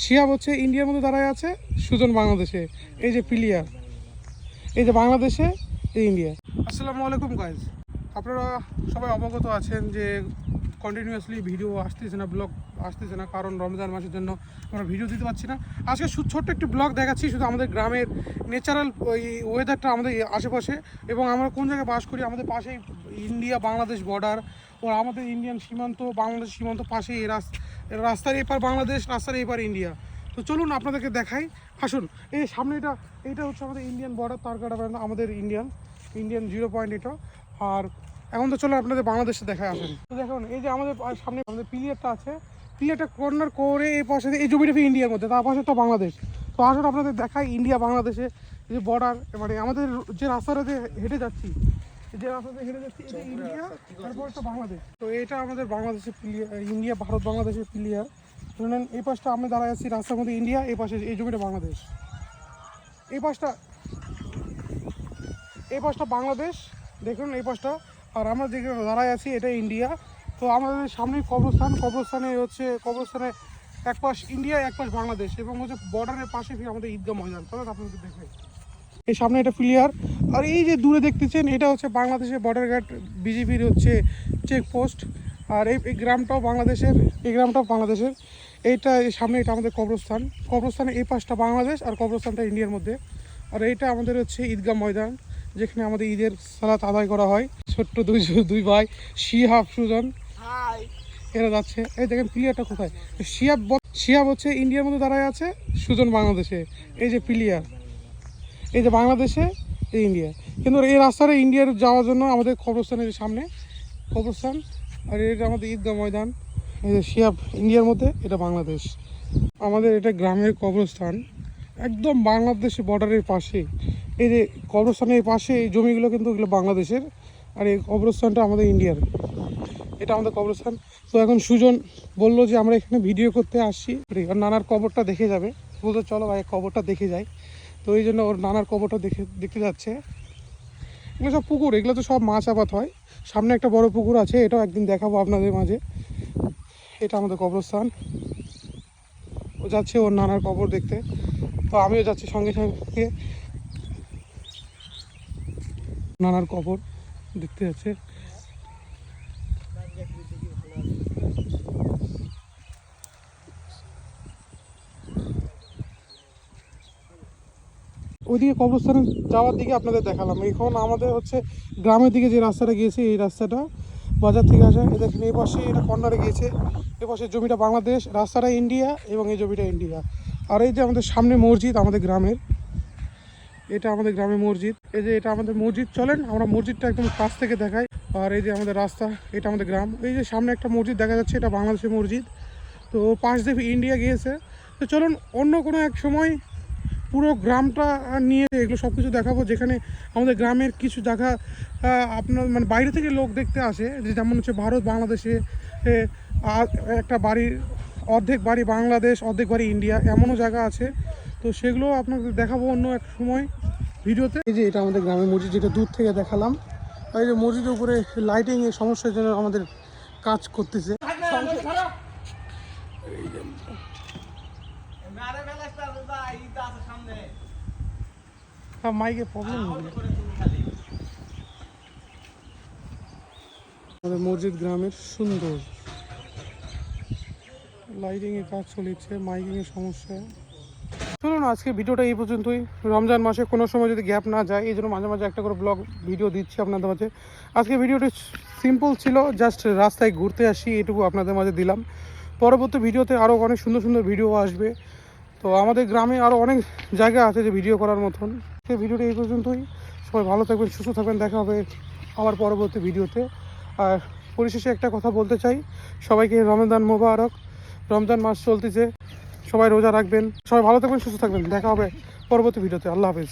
শিহাব হচ্ছে ইন্ডিয়ার মধ্যে দাঁড়ায় আছে, সুজন বাংলাদেশে। এই যে প্লেয়ার, এই যে বাংলাদেশে, এই ইন্ডিয়া। আসসালামু আলাইকুম গাইজ। আপনারা সবাই অবগত আছেন যে কন্টিনিউয়াসলি ভিডিও আসতেছে না, ব্লগ আসতেছে না, কারণ রমজান মাসের জন্য আমরা ভিডিও দিতে পারছি না। আজকে ছোট্ট একটি ব্লগ দেখাচ্ছি শুধু আমাদের গ্রামের ন্যাচারাল ওই ওয়েদারটা আমাদের আশেপাশে, এবং আমরা কোন জায়গায় বাস করি। আমাদের পাশেই ইন্ডিয়া বাংলাদেশ বর্ডার, ও আমাদের ইন্ডিয়ান সীমান্ত, বাংলাদেশ সীমান্ত পাশেই। রাস্তার এপার বাংলাদেশ, রাস্তার এপার ইন্ডিয়া। তো চলুন আপনাদেরকে দেখাই, আসুন। এই সামনে এইটা হচ্ছে আমাদের ইন্ডিয়ান বর্ডার, তারকাটা আমাদের ইন্ডিয়ান 0 পয়েন্ট এটা। আর এখন তো চলো আপনাদের বাংলাদেশে দেখায় আসেন। তো দেখুন, এই যে আমাদের সামনে আমাদের প্লেয়ারটা আছে, প্লেয়ারটা কর্নার করে এই পাশে, এই জমিটা ইন্ডিয়ার মধ্যে, তার পাশে তো বাংলাদেশ। তো আসলে আপনাদের দেখাই ইন্ডিয়া বাংলাদেশে যে বর্ডার, মানে আমাদের যে রাস্তাটাতে হেঁটে যাচ্ছি, এটা ইন্ডিয়া, তারপর তো বাংলাদেশ। তো এটা আমাদের বাংলাদেশের প্লেয়ার, ইন্ডিয়া ভারত বাংলাদেশের প্লেয়ার। ধরেন এই পাশটা আমরা দাঁড়ায় আছি রাস্তার মধ্যে ইন্ডিয়া, এই পাশে এই জমিটা বাংলাদেশ, এই পাশটা বাংলাদেশ দেখুন, এই পাশটা। আর আমরা যেখানে দাঁড়ায় আছি এটা ইন্ডিয়া। তো আমাদের সামনেই কবরস্থানে এক পাশ ইন্ডিয়া, এক পাশ বাংলাদেশ, এবং হচ্ছে বর্ডারের পাশে আমাদের ঈদগাহ ময়দান। চলো আপনাদের দেখাই। এই সামনে এটা প্লেয়ার, আর এই যে দূরে দেখতেছেন এটা হচ্ছে বাংলাদেশের বর্ডার গার্ড, বিজিবির হচ্ছে চেকপোস্ট। আর এই গ্রামটাও বাংলাদেশের, এইটা সামনে এটা আমাদের কবরস্থানের এই পাশটা বাংলাদেশ, আর কবরস্থানটা ইন্ডিয়ার মধ্যে। আর এইটা আমাদের হচ্ছে ঈদগাহ ময়দান, যেখানে আমাদের ঈদের সালাত আদায় করা হয়। ছোট্ট দুই ভাই শিহাব সুজন এরা যাচ্ছে। এই দেখেন প্লেয়ারটা কোথায়, শিহাব হচ্ছে ইন্ডিয়ার মধ্যে দাঁড়ায় আছে, সুজন বাংলাদেশে। এই যে প্লেয়ার, এই যে বাংলাদেশে, এই ইন্ডিয়া। কিন্তু এই রাস্তাটা ইন্ডিয়ার যাওয়ার জন্য আমাদের কবরস্থানের সামনে কবরস্থান, আর এটা আমাদের ঈদগাহ ময়দান। এই যে শিহাব ইন্ডিয়ার মধ্যে, এটা বাংলাদেশ। আমাদের এটা গ্রামের কবরস্থান, একদম বাংলাদেশের বর্ডারের পাশে। এই যে কবরস্থানের পাশে এই জমিগুলো কিন্তু এগুলো বাংলাদেশের, আর এই কবরস্থানটা আমাদের ইন্ডিয়ার। এটা আমাদের কবরস্থান। তো এখন সুজন বললো যে আমরা এখানে ভিডিও করতে আসছি, ওর নানার কবরটা দেখে যাবে। বলতো চলো ভাই কবরটা দেখে যাই। তো এই জন্য ওর নানার কবরটা দেখতে যাচ্ছে। এগুলো সব পুকুর, এগুলো তো সব মাছ আবাদ হয়। সামনে একটা বড় পুকুর আছে, এটাও একদিন দেখাবো আপনাদের মাঝে। এটা আমাদের কবরস্থান। ও যাচ্ছে ওর নানার কবর দেখতে, তো আমিও যাচ্ছি সঙ্গে সঙ্গে নানার কবর দেখতে যাচ্ছে। ওইদিকে কবরস্থানে যাওয়ার দিকে আপনাদের দেখালাম। এখন আমাদের হচ্ছে গ্রামের দিকে যে রাস্তাটা গিয়েছে, এই রাস্তাটা বাজার থেকে আসা। এই দেখেন এই পাশে এটা কর্নারে গিয়েছে, এ পাশে জমিটা বাংলাদেশ, রাস্তাটা ইন্ডিয়া, এবং এই জমিটা ইন্ডিয়া। আর এই যে আমাদের সামনে মসজিদ আমাদের গ্রামের, এটা আমাদের গ্রামের মসজিদ। এই যে এটা আমাদের মসজিদ, চলেন আমরা মসজিদটা একদম কাছ থেকে দেখাই। আর এই যে আমাদের রাস্তা, এটা আমাদের গ্রাম। এই যে সামনে একটা মসজিদ দেখা যাচ্ছে, এটা বাংলাদেশের মসজিদ। তো পাশ দিয়ে ইন্ডিয়া গিয়েছে। তো চলুন অন্য কোনো এক সময় পুরো গ্রামটা নিয়ে এগুলো সব কিছু দেখাবো, যেখানে আমাদের গ্রামের কিছু জায়গা আপনার মানে বাইরে থেকে লোক দেখতে আসে, যে যেমন হচ্ছে ভারত বাংলাদেশে একটা বাড়ির অর্ধেক বাড়ি বাংলাদেশ, অর্ধেক বাড়ি ইন্ডিয়া, এমনও জায়গা আছে। তো সেগুলো আপনাদের দেখাবো অন্য এক সময় ভিডিওতে। এই যে এটা আমাদের গ্রামের মসজিদ, যেটা দূর থেকে দেখালাম। আর এই যে মসজিদের উপরে লাইটিংয়ের সমস্যার জন্য আমাদের কাজ করতেছে। মাইকে প্রবলেম আমাদের মসজিদ গ্রামের সুন্দর লাইটিং এর কাজ চলেছে, মাইকিং এর সমস্যা। চলুন আজকে ভিডিওটা এই পর্যন্তই। রমজান মাসে কোনো সময় যদি গ্যাপ না যায়, এই জন্য মাঝে মাঝে একটা করে ব্লগ ভিডিও দিচ্ছি আপনাদের মাঝে। আজকে ভিডিওটি সিম্পল ছিল, জাস্ট রাস্তায় ঘুরতে আসি, এটুকু আপনাদের মাঝে দিলাম। পরবর্তী ভিডিওতে আরও অনেক সুন্দর সুন্দর ভিডিও আসবে। তো আমাদের গ্রামে আরও অনেক জায়গা আছে যে ভিডিও করার মতন। সেই ভিডিওটা এই পর্যন্তই। সবাই ভালো থাকবেন, সুস্থ থাকবেন, দেখা হবে আবার পরবর্তী ভিডিওতে। আর পরিশেষে একটা কথা বলতে চাই, সবাইকে রমজান মোবারক। রমজান মাস চলতেছে, সবাই রোজা রাখবেন, সবাই ভালো থাকবেন, সুস্থ থাকবেন, দেখা হবে পরবর্তী ভিডিওতে। আল্লাহ হাফেজ।